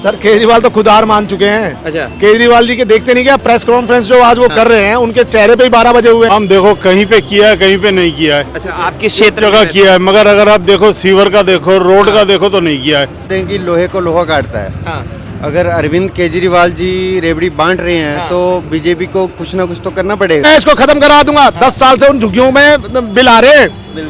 Sir Kejriwal तो खुद हार मान चुके हैं। अच्छा। केजरीवाल जी के देखते नहीं क्या प्रेस कॉन्फ्रेंस जो आज वो कर रहे हैं, उनके चेहरे पे ही 12 बजे हुए हैं। हम देखो कहीं पे किया है कहीं पे नहीं किया है। अच्छा, आप किस क्षेत्र जगह में किया है, मगर अगर आप देखो सीवर का देखो, रोड का देखो तो नहीं किया है। कहते हैं कि लोहे को लोहा काटता है। हाँ, अगर अरविंद केजरीवाल जी रेवड़ी बांट रहे हैं हाँ। तो बीजेपी को कुछ ना कुछ तो करना पड़ेगा। मैं इसको खत्म करा दूंगा। 10 साल से उन झुग्गियों में बिल आ रहे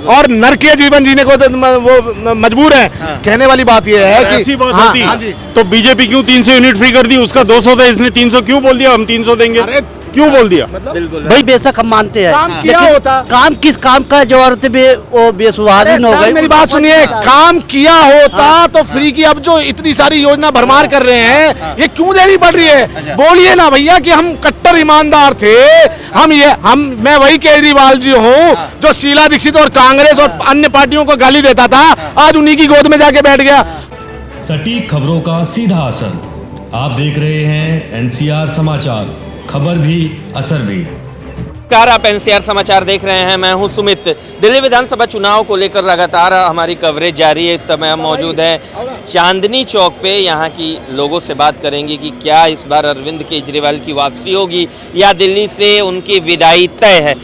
और नरकीय जीवन जीने को तो वो मजबूर है। हाँ। कहने वाली बात यह है कि ऐसी बात हाँ, होती हाँ जी। तो बीजेपी क्यों 300 यूनिट फ्री कर दी? उसका 200 था, इसने 300 क्यों बोल दिया? हम 300 देंगे, अरे क्यों बोल दिया? बिल्कुल भाई बेशक हम मानते हैं, काम किया लेकिन होता। काम किस काम का जरूरत वो बेसुहादिन हो सर, गए। मेरी बात सुनिए, काम किया होता तो फ्री की अब जो इतनी सारी योजना भरमार कर रहे हैं, ये क्यों देनी पड़ रही है? बोलिए ना भैया कि हम कट्टर ईमानदार थे। मैं वही केजरीवाल जी हूँ जो शीला दीक्षित और कांग्रेस और अन्य पार्टियों को गाली देता था, आज उन्हीं की गोद में जाके बैठ गया। सटीक खबरों का सीधा असर। आप देख रहे हैं एनसीआर समाचार, खबर भी असर भी। नमस्कार, आप एनसीआर समाचार देख रहे हैं। मैं हूं सुमित। दिल्ली विधानसभा चुनाव को लेकर लगातार हमारी कवरेज जारी है। इस समय हम मौजूद हैं चांदनी चौक पे। यहाँ की लोगों से बात करेंगे कि क्या इस बार अरविंद केजरीवाल की वापसी होगी या दिल्ली से उनकी विदाई तय है।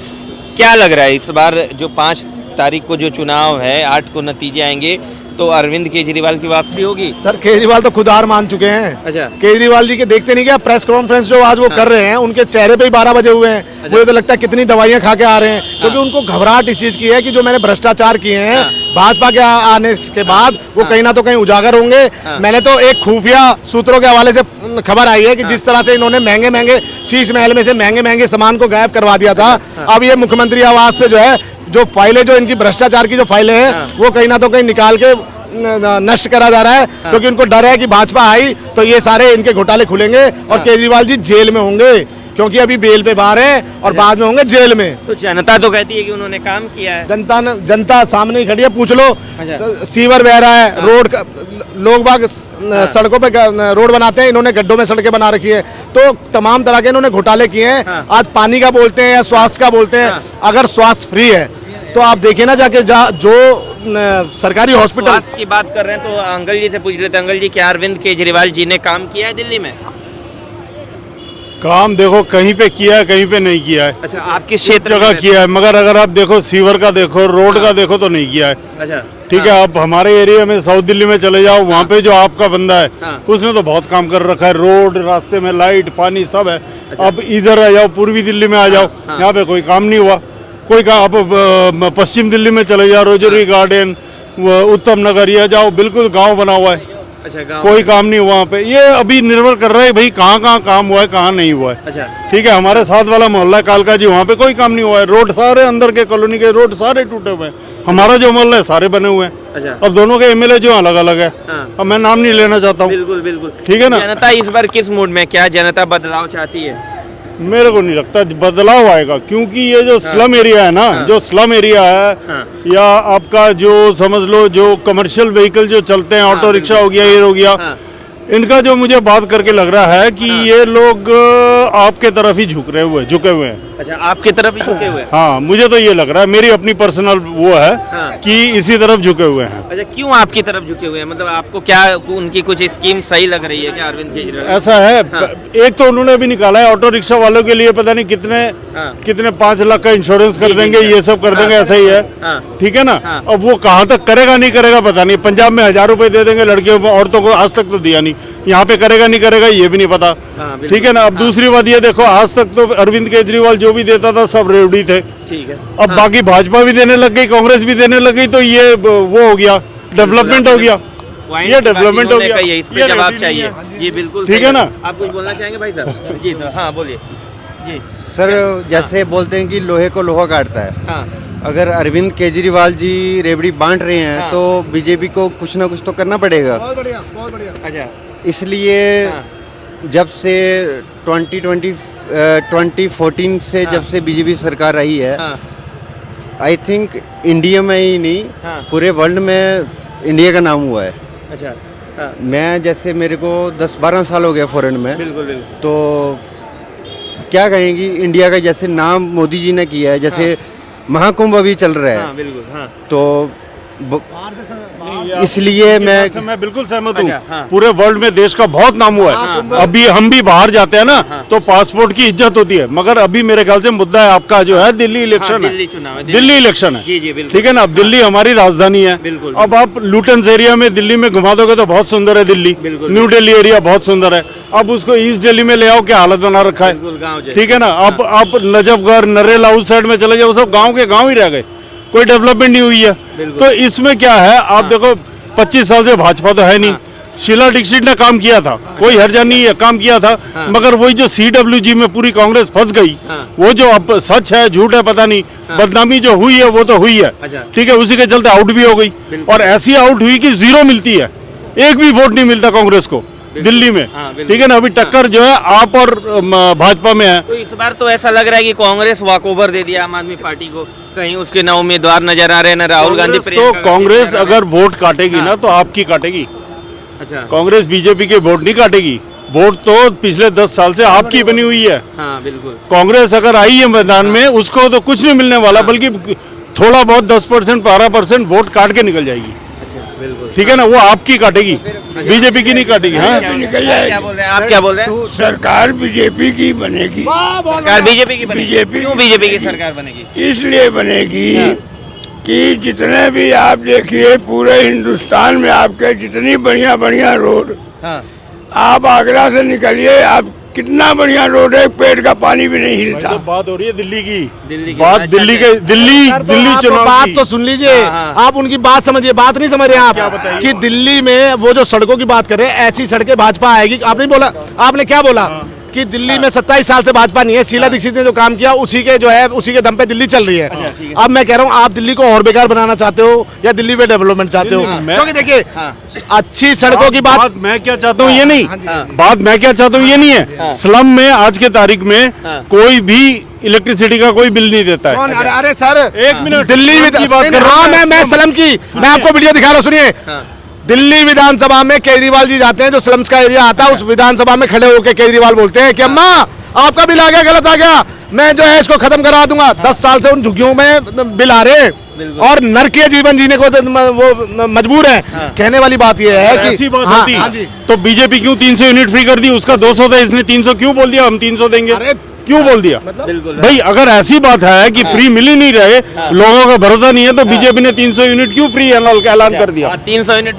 क्या लग रहा है इस बार जो 5 तारीख को जो चुनाव है, 8 को नतीजे आएंगे, तो अरविंद केजरीवाल की वापसी होगी? सर केजरीवाल तो खुद हार मान चुके हैं। अच्छा। केजरीवाल जी के देखते नहीं क्या प्रेस कॉन्फ्रेंस जो आज वो कर रहे हैं, उनके चेहरे पे ही 12 बजे हुए हैं। मुझे तो लगता है कितनी दवाइयां खा के आ रहे हैं, क्योंकि उनको घबराहट इस चीज की है कि जो मैंने भ्रष्टाचार किए हैं भाजपा के आने के बाद वो कहीं ना तो कहीं उजागर होंगे। मैंने तो एक खुफिया सूत्रों के हवाले से खबर आई है कि जिस तरह से इन्होंने महंगे महंगे शीश महल में से महंगे महंगे सामान को गायब करवा दिया था, अब ये मुख्यमंत्री आवास से जो है जो फाइलें, जो इनकी भ्रष्टाचार की जो फाइलें हैं, वो कहीं ना तो कहीं निकाल के नष्ट करा जा रहा है। क्योंकि उनको डर है कि भाजपा आई तो ये सारे इनके घोटाले खुलेंगे और केजरीवाल जी जेल में होंगे, क्योंकि अभी बेल पे बाहर हैं और बाद में होंगे जेल में। तो जनता तो कहती है कि उन्होंने काम किया है। जनता सामने ही खड़ी है, पूछ लो। तो सीवर बह रहा है, रोड का लोग बाग सड़कों पे रोड बनाते हैं, इन्होंने गड्ढों में सड़कें बना रखी है। तो तमाम तरह के इन्होंने घोटाले किए हैं। आज पानी का बोलते हैं या स्वास्थ्य का बोलते हैं। अगर स्वास्थ्य फ्री है तो आप देखिए ना जाके जो सरकारी हॉस्पिटल स्वास्थ्य की बात कर रहे हैं, तो अंकल जी से पूछ लेते हैं। अंकल जी, क्या अरविंद केजरीवाल जी ने काम किया है दिल्ली में? काम देखो कहीं पे किया है कहीं पे नहीं किया है। अच्छा, आप किस क्षेत्र जगह में? किया है, मगर अगर आप देखो सीवर का देखो, रोड का देखो तो नहीं किया है। अच्छा, ठीक है, आप हमारे एरिया में साउथ दिल्ली में चले जाओ, वहाँ पे जो आपका बंदा है उसने तो बहुत काम कर रखा है। रोड, रास्ते में लाइट, पानी सब है। अब इधर आ जाओ, पूर्वी दिल्ली में आ जाओ, यहाँ पे कोई काम नहीं हुआ। कोई काम, आप पश्चिम दिल्ली में चले जाओ, रोजरी गार्डन, उत्तम नगर, ये जाओ, बिल्कुल गांव बना हुआ है। अच्छा, गाँव कोई काम नहीं हुआ वहाँ पे। ये अभी निर्भर कर रहा है भाई कहाँ कहाँ काम हुआ है, कहाँ नहीं हुआ है। अच्छा, ठीक है, हमारे साथ वाला मोहल्ला कालका जी, वहाँ पे कोई काम नहीं हुआ है। रोड सारे अंदर के कॉलोनी के रोड सारे टूटे हुए हैं। हमारा जो मोहल्ला है सारे बने हुए हैं। अच्छा। अब दोनों के एमएलए जो अलग अलग है, अब मैं नाम नहीं लेना चाहता हूँ। बिल्कुल बिल्कुल। ठीक है ना। जनता इस बार किस मूड में? क्या जनता बदलाव चाहती है? मेरे को नहीं लगता बदलाव आएगा, क्योंकि ये जो स्लम एरिया है ना, जो स्लम एरिया है, या आपका जो समझ लो जो कमर्शियल व्हीकल जो चलते हैं, ऑटो रिक्शा हो गया, ये हो गया, इनका जो मुझे बात करके लग रहा है कि ये लोग आपके तरफ ही झुके हुए हैं। अच्छा, आपकी तरफ ही झुके हुए हैं? हाँ, मुझे तो ये लग रहा है, मेरी अपनी पर्सनल वो है कि इसी तरफ झुके हुए हैं। अच्छा, क्यों आपकी तरफ झुके हुए हैं? मतलब आपको क्या उनकी कुछ स्कीम सही लग रही है क्या अरविंद केजरीवाल? ऐसा है, एक तो उन्होंने अभी निकाला है ऑटो रिक्शा वालों के लिए, पता नहीं कितने 5 लाख का इंश्योरेंस कर देंगे, ये सब कर देंगे, ऐसा ही है। ठीक है ना। अब वो कहाँ तक करेगा नहीं करेगा पता नहीं। पंजाब में 1000 रुपए दे देंगे लड़कियों को, औरतों को, आज तक तो दिया नहीं। यहाँ पे करेगा नहीं करेगा ये भी नहीं पता। ठीक है ना। अब दूसरी बात ये देखो, आज तक तो अरविंद केजरीवाल जो भी देता था सब रेवड़ी थे। ठीक है। अब बाकी भाजपा भी देने लग गई, कांग्रेस भी देने लग गई, तो ये वो हो गया, डेवलपमेंट हो गया। ये डेवलपमेंट हो गया, इस पे जवाब चाहिए जी। बिल्कुल ठीक है ना। आप कुछ बोलना चाहेंगे भाई साहब? जी तो हाँ बोलिए जी। सर जैसे बोलते हैं कि लोहे को लोहा काटता है। हाँ, अगर अरविंद केजरीवाल जी रेवड़ी बांट रहे हैं तो बीजेपी को कुछ ना कुछ तो करना पड़ेगा। बहुत बढ़िया, बहुत बढ़िया। अच्छा, इसलिए जब से 2014 से जब से बीजेपी सरकार रही है, आई थिंक इंडिया में ही नहीं पूरे वर्ल्ड में इंडिया का नाम हुआ है। अच्छा, मैं जैसे मेरे को 10-12 साल हो गया फॉरेन में। बिल्कुल बिल्कुल। तो क्या कहेंगी, इंडिया का जैसे नाम मोदी जी ने किया है, जैसे महाकुंभ अभी चल रहा है। बिल्कुल। तो इसलिए मैं बिल्कुल सहमत हूँ। अच्छा, हाँ। पूरे वर्ल्ड में देश का बहुत नाम हुआ है। अभी हम भी बाहर जाते हैं ना, तो पासपोर्ट की इज्जत होती है, मगर अभी मेरे ख्याल से मुद्दा है आपका जो है दिल्ली इलेक्शन दिल्ली है। चुनाव है, दिल्ली इलेक्शन है, जी, जी, बिल्कुल। ठीक है ना। अब दिल्ली हमारी राजधानी है। बिल्कुल, अब आप लुटेंस एरिया में दिल्ली में घुमा दोगे तो बहुत सुंदर है दिल्ली। बिल्कुल, न्यू दिल्ली एरिया बहुत सुंदर है। अब उसको ईस्ट दिल्ली में ले आओ, क्या हालत बना रखा है, बिल्कुल गाँव जैसे। ठीक है ना। अब आप नजफगढ़ नरेला उस साइड में चले जाओ, सब गाँव के गाँव ही रह गए, कोई डेवलपमेंट नहीं हुई है। तो इसमें क्या है, आप देखो 25 साल से भाजपा तो है नहीं। शीला दीक्षित ने काम किया था, कोई हर्जा नहीं है, काम किया था, मगर वही जो CWG में पूरी कांग्रेस फंस गई, वो जो अब सच है झूठ है पता नहीं, बदनामी जो हुई है वो तो हुई है, अच्छा। ठीक है। उसी के चलते आउट भी हो गई, और ऐसी आउट हुई कि 0 मिलती है, एक भी वोट नहीं मिलता कांग्रेस को दिल्ली में, ठीक है ना। अभी टक्कर जो है आप और भाजपा में है। तो इस बार तो ऐसा लग रहा है कि कांग्रेस वॉकओवर दे दिया आम आदमी पार्टी को, कहीं उसके ना उम्मीदवार नजर आ रहे हैं ना राहुल गांधी। तो कांग्रेस अगर वोट काटेगी ना तो आपकी काटेगी। अच्छा, कांग्रेस बीजेपी के वोट नहीं काटेगी, वोट तो पिछले 10 साल से आपकी बनी हुई है। हाँ बिल्कुल। कांग्रेस अगर आई है मैदान में, उसको तो कुछ नहीं मिलने वाला, बल्कि थोड़ा बहुत 10% 12% वोट काट के निकल जाएगी, अच्छा बिल्कुल, ठीक है ना। वो आपकी काटेगी, बीजेपी की नहीं काटेगी। हाँ, क्या बोल रहे हैं आप, क्या बोल रहे हैं? सरकार बीजेपी की बनेगी। सरकार बीजेपी की बनेगी? बीजेपी क्यों बीजेपी की सरकार बनेगी? इसलिए बनेगी कि जितने भी आप देखिए पूरे हिंदुस्तान में आपके जितनी बढ़िया बढ़िया रोड, हाँ आप आगरा से निकलिए, आप कितना बढ़िया रोड है, पेट का पानी भी नहीं हिलता। तो बात हो रही है दिल्ली की, दिल्ली की बात बात दिल्ली चाहते के दिल्ली सर, तो दिल्ली आप चुनाव बात की। तो सुन लीजिए, आप उनकी बात समझिए, बात नहीं समझ रहे हैं आप कि दिल्ली में वो जो सड़कों की बात कर रहे हैं, ऐसी सड़कें भाजपा आएगी। आपने बोला, आपने क्या बोला कि दिल्ली में 27 साल से भाजपा नहीं है, शीला दीक्षित ने जो काम किया उसी के जो है उसी के दम पे दिल्ली चल रही है। अब मैं कह रहा हूँ, आप दिल्ली को और बेकार बनाना चाहते हो या दिल्ली में डेवलपमेंट चाहते हो? क्योंकि देखिए, अच्छी सड़कों की बात मैं क्या चाहता हूँ ये नहीं, बात मैं क्या चाहता हूँ ये नहीं है। स्लम में आज के तारीख में कोई भी इलेक्ट्रिसिटी का कोई बिल नहीं देता है। कौन? अरे सर, एक मिनट, दिल्ली में की बात कर रहा हाँ, हूं मैं स्लम की, मैं आपको वीडियो दिखा रहा हूँ, सुनिए। दिल्ली विधानसभा में केजरीवाल जी जाते हैं, जो स्लम्स का एरिया आता है, उस विधानसभा में खड़े होकर केजरीवाल बोलते हैं कि अम्मा आपका बिल आ गया, गलत आ गया, मैं जो है इसको खत्म करा दूंगा। 10 साल से उन झुग्गियों में बिल आ रहे और नरकीय जीवन जीने को वो मजबूर है। कहने वाली बात यह है कि ऐसी बात हाँ, होती हाँ जी। तो बीजेपी क्यों 300 यूनिट फ्री कर दी? उसका 200 था, इसने 300 क्यों बोल दिया? हम 300 देंगे, क्यों बोल दिया? बिल्कुल भाई अगर ऐसी बात है कि फ्री मिल ही नहीं रहे, लोगों का भरोसा नहीं है, तो बीजेपी ने 300 यूनिट क्यों फ्री ऐलान कर दिया? 300 यूनिट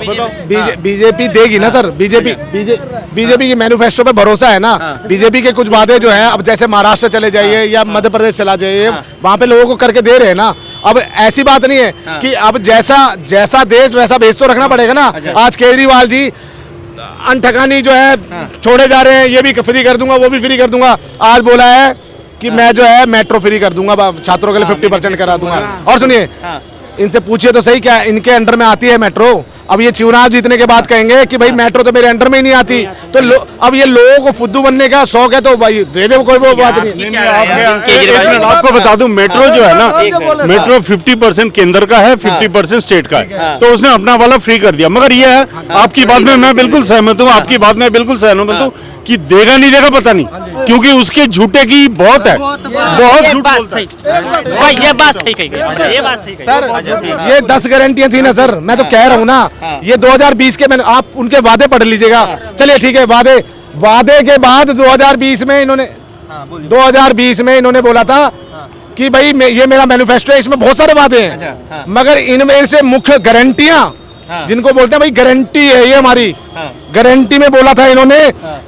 बीजेपी देगी ना सर। बीजेपी की मैनिफेस्टो पे भरोसा है ना। बीजेपी के कुछ वादे जो हैं, अब जैसे महाराष्ट्र चले जाइए या मध्य प्रदेश चला जाइए, वहाँ पे लोगों को करके दे रहे हैं ना। अब ऐसी बात नहीं है कि अब जैसा देश वैसा भेज तो रखना पड़ेगा ना। आज केजरीवाल जी अनठकानी जो है छोड़े जा रहे हैं, ये भी फ्री कर दूंगा, वो भी फ्री कर दूंगा। आज बोला है कि मैं जो है मेट्रो फ्री कर दूंगा, छात्रों के लिए 50% करा दूंगा। और सुनिए, इनसे पूछिए तो सही, क्या इनके अंडर में आती है मेट्रो? अब ये चुनाव जीतने के बाद कहेंगे कि भाई मेट्रो तो मेरे अंडर में ही नहीं आती। तो अब ये लोगों को फुद्दू बनने का शौक है, तो भाई दे दे, कोई वो बात नहीं। आपको बता दूं, मेट्रो जो है ना, मेट्रो 50% केंद्र का है, 50% स्टेट का है, तो उसने अपना वाला फ्री कर दिया। मगर ये है, आपकी बात में मैं बिल्कुल सहमत हूँ, आपकी बात में बिल्कुल सहमत हूँ कि देगा नहीं देगा पता नहीं, क्योंकि उसके झूठे की बहुत है, बहुत झूठ बोलता है। ये बात सही कही गई, ये बात सही कही। सर, ये 10 गारंटियां थी ना सर, मैं तो कह रहा हूँ ना, ये 2020 के, मैंने आप उनके वादे पढ़ लीजिएगा। चलिए ठीक है, वादे के बाद 2020 में इन्होंने बोला था कि भाई ये मेरा मैनिफेस्टो है, इसमें बहुत सारे वादे हैं, मगर इनमें से मुख्य गारंटियां जिनको बोलते हैं भाई गारंटी है ये हमारी, गारंटी में बोला था इन्होंने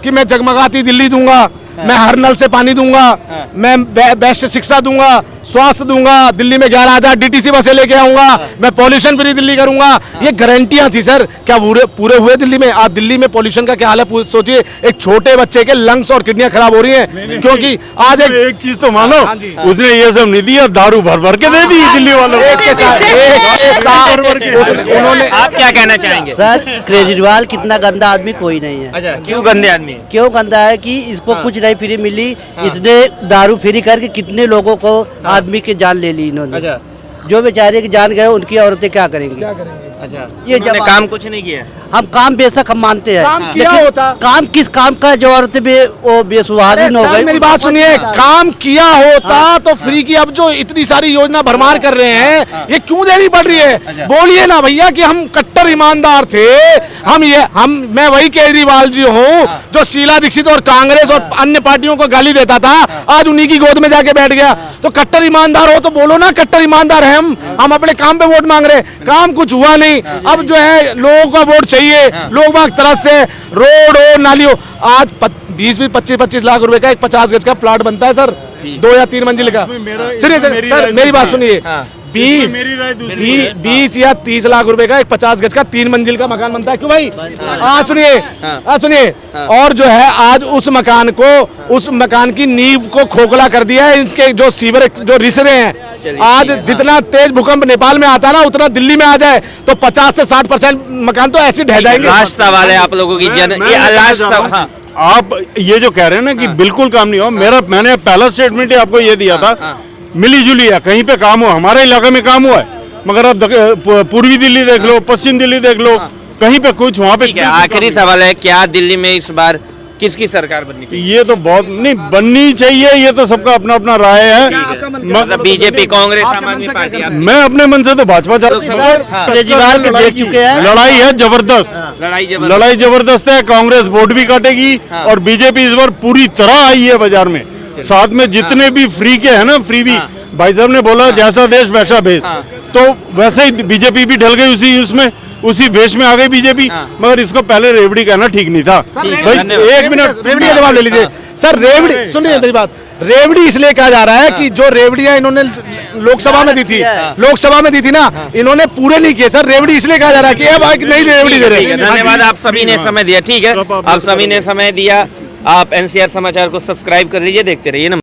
कि मैं जगमगाती दिल्ली दूंगा, मैं हर नल से पानी दूंगा, मैं बेस्ट शिक्षा दूंगा, स्वास्थ्य दूंगा, दिल्ली में 11,000 DTC बसें लेके आऊंगा, मैं पॉल्यूशन फ्री दिल्ली करूंगा। ये गारंटियां थी सर, क्या पूरे हुए दिल्ली में? आज दिल्ली में पॉल्यूशन का क्या हाल है सोचिए। एक छोटे बच्चे के लंग्स और किडनियां खराब हो रही हैं, क्योंकि आज एक चीज तो मानो, उसने ये सब नहीं दिया, दारू भर भर के दे दी दिल्ली वालों को। एक के साथ उन्होंने। आप क्या कहना चाहेंगे? सर, केजरीवाल कितना गंदा आदमी कोई नहीं है। अच्छा, क्यों गंदे आदमी है? क्यों गंदा है कि इसको कुछ नहीं फ्री मिली, इसने दारू फ्री करके कितने लोगों को आदमी की जान ले ली इन्होंने। अच्छा, जो बेचारे की जान गए, उनकी औरतें क्या करेंगे? अच्छा, ये उन्होंने काम कुछ नहीं किया। हम काम बेशक हम मानते हैं, काम किया लेकिन होता। काम किस काम का जो औरतें वो बेसुहागिन हो सर, गई। मेरी बात सुनिए, काम किया होता तो फ्री की अब जो इतनी सारी योजना भरमार कर रहे हैं ये क्यों देनी पड़ रही है? बोलिए ना भैया कि हम कट्टर ईमानदार थे, मैं वही केजरीवाल जी हूँ जो शीला दीक्षित और कांग्रेस और अन्य पार्टियों को गाली देता था, आज उन्हीं की गोद में जाके बैठ गया। तो कट्टर ईमानदार हो तो बोलो ना कट्टर ईमानदार है हम अपने काम पे वोट मांग रहे हैं, काम कुछ हुआ नहीं। अब जो है लोगों का वोट चाहिए, लोग बाग तरस से रोड हो नाली हो, आज 20-25 लाख रुपए का एक 50 गज का प्लाट बनता है सर, 2 या 3 मंजिल का। सुनिए सर, मेरी बात सुनिए, 20 या 30 लाख रुपए का एक 50 गज का 3 मंजिल का मकान बनता है, क्यों भाई? सुनिए, और जो है आज उस मकान की नींव को खोखला कर दिया है। इनके जो सीवर जो रिसरे हैं, आज जितना तेज भूकंप नेपाल में आता है ना, उतना दिल्ली में आ जाए तो 50 से 60% मकान तो ऐसे ढह जाएंगे। लास्ट सवाल है आप लोगों की आप ये जो कह रहे हैं ना कि बिल्कुल काम नहीं हो, मैंने पहला स्टेटमेंट ही आपको ये दिया था, मिली जुली है, कहीं पे काम हो, हमारे इलाके में काम हुआ है, मगर आप पूर्वी दिल्ली देख लो, पश्चिम दिल्ली देख लो, कहीं पे कुछ वहाँ पे। आखिरी सवाल है, क्या दिल्ली में इस बार किसकी सरकार बननी चाहिए? ये तो बहुत नहीं बननी चाहिए, ये तो सबका अपना अपना राय है। मतलब बीजेपी, कांग्रेस, आम आदमी पार्टी? मैं अपने मन से तो भाजपा केजरीवाल के देख चुके हैं, लड़ाई है जबरदस्त, लड़ाई जबरदस्त है। कांग्रेस वोट भी काटेगी और बीजेपी इस बार पूरी तरह आई है बाजार में। साथ में जितने भी फ्री के हैं ना, फ्री भी भाई साहब ने बोला जैसा देश वैसा भेष, तो वैसे ही बीजेपी भी ढल गई उसी भेष में आ गई बीजेपी। मगर इसको पहले रेवड़ी कहना ठीक नहीं था। भाई 1 मिनट रेवड़ी का जवाब ले लीजिए सर। रेवड़ी, सुनिए मेरी बात, रेवड़ी इसलिए कहा जा रहा है कि जो रेवड़ियां इन्होंने लोकसभा में दी थी ना, इन्होंने पूरे नहीं किए सर। रेवड़ी इसलिए कहा जा रहा है कि अब एक नई रेवड़ी दे रहे हैं। धन्यवाद, आप सभी ने समय दिया। ठीक है, आप सभी ने समय दिया। आप एनसीआर समाचार को सब्सक्राइब कर लीजिए, देखते रहिए।